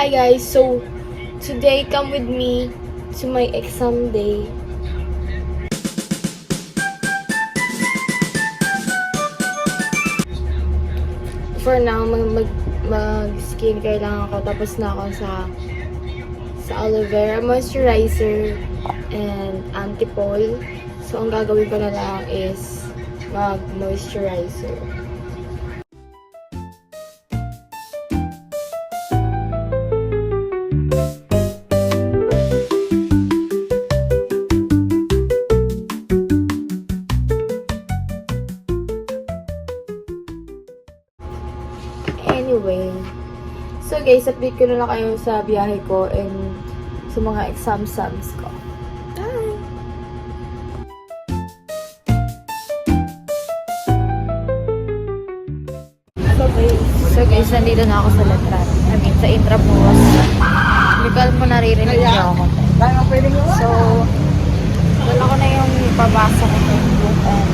Hi guys, so today come with me to my exam day. For now, mag-skincare lang ako. Tapos na ako sa aloe vera moisturizer and antipol. So, ang gagawin ko na lang is mag-moisturizer. Anyway, so guys, update ko na lang kayo sa biyahe ko and sa mga exams ko. Bye! So guys, nandito na ako sa Letran. I mean, sa Intramuros. Hindi ko alam kung naririnig niyo ako. So, wala ko na yung pabasa ko sa book and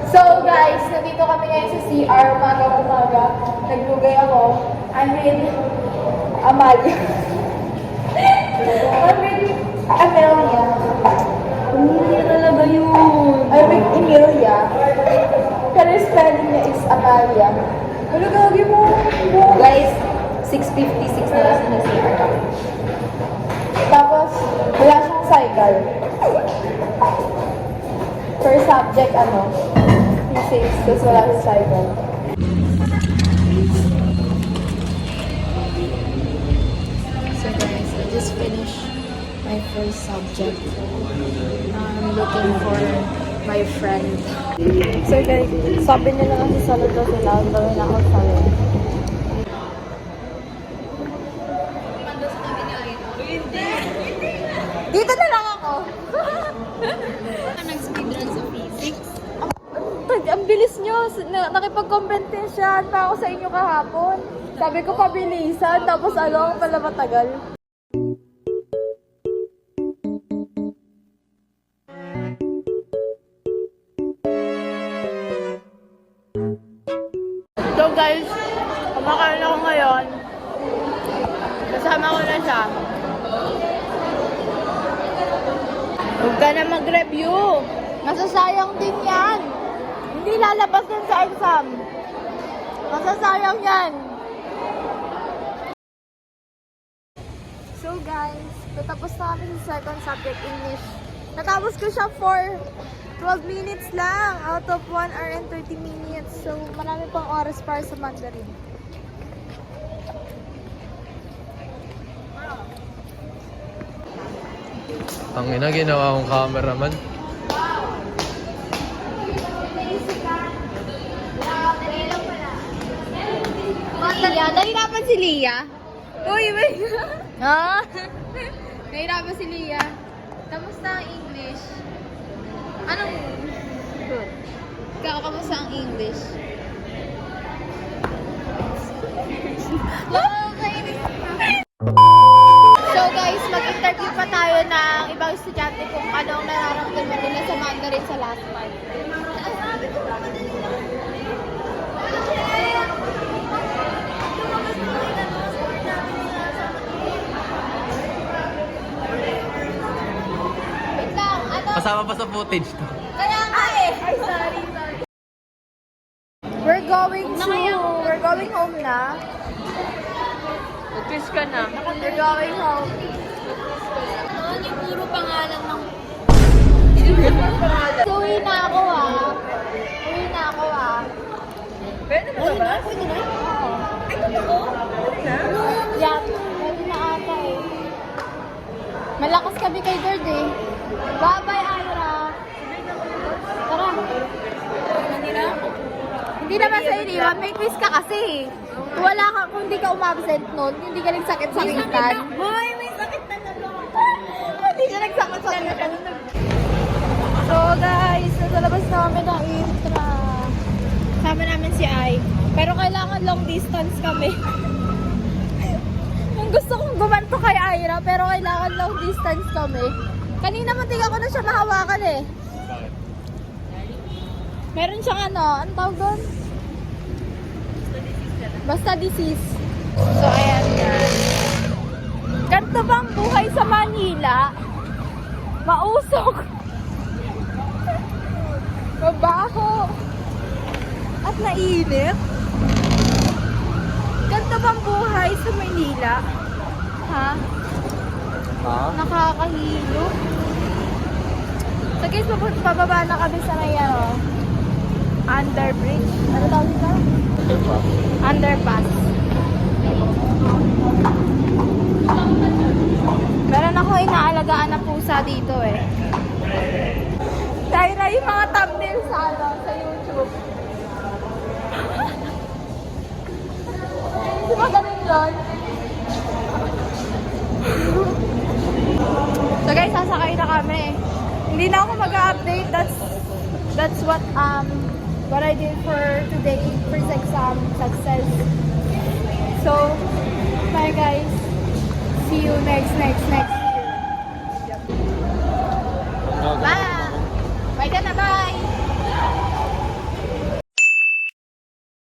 so guys, nandito kami ngayon sa CR, umaga. Naglugay ako. I'm with Amalia. I'm with Amelia. Amelia talaga yun. I'm with Emilia. Pero spelling niya is Amalia. Ano gagi mo? Guys, 6:56 na lang sa CR. Tapos, wala siyang cycle. Per subject, physics. Tapos wala siyang cycle. So guys, I just finished my first subject. I'm looking for my friend. So guys, sabi nila kasi sa lalo sila, gawin ako sa'yo. Dito na lang ako. Nag-speedrun sa physics. Ang bilis nyo. Nakipag-competition pa ako sa inyo kahapon. Sabi ko pabilisan, tapos ang pala matagal. So guys, kumakain ako ngayon. Kasama ko na siya. Huwag ka na mag-review. Masasayang din yan. Hindi lalabas yan sa exam. Masasayang yan. So guys, natapos na kami sa second subject, English. Natapos ko siya for 12 minutes lang out of 1 hour and 30 minutes. So marami pang oras para sa Mandarin. Ang ina, ginawa kong cameraman. Lia, nahirapan si Lia. Uy, wait. Ha? Nahirapan si Lia. Kamusta ang English? Anong good? Kamusta ang English? So guys, mag-interview pa tayo ng ibang estudyante kung anong nararamdaman nila sa Mandarin sa last month. Wait lang, Kasama pa sa footage to. Kaya nga eh! Ay, sorry. We're going home na. Kiss ka na. We're going home. Ano yung puro pangalan ng... So, uwi na ako Pwede na ba? Pwede na? Oo. Ay, totoo? Pwede na? Yeah, pwede na ata eh. Malakas kami kay Gord eh. Bye-bye, Ira. Tara. Hindi naman sa iniwan, may quiz ka kasi. Kung hindi ka umabsent nun, hindi ka nagsakit-sakitan. Hoy, may sakit na talaga. Hindi ka nagsakit-sakitan. So guys, nasa labas na kami ng Intra. Sama namin si Ai. Pero kailangan long distance kami. Yung gusto kong gumanto kay Ira, pero kailangan long distance kami. Kanina muntik ako na siya mahawakan eh. Meron siyang ano tawag doon? Basta disease. So, ayan yan. Ganito bang buhay sa Manila? Mausok. Mabaho. At nainit. Ganito bang buhay sa Manila? Ha? Ha? Nakakahilo. So guys, pababa na kami sa may underbridge. Ano tawag ito? Underpass. Meron ako inaalagaan na pusa dito eh. Dahil na yung mga thumbnail sa YouTube. Di ba ganun yun? So guys, sasakay na kami. Hindi na ako mag-update. That's what I did for today. First exam success. So, bye guys. See you next.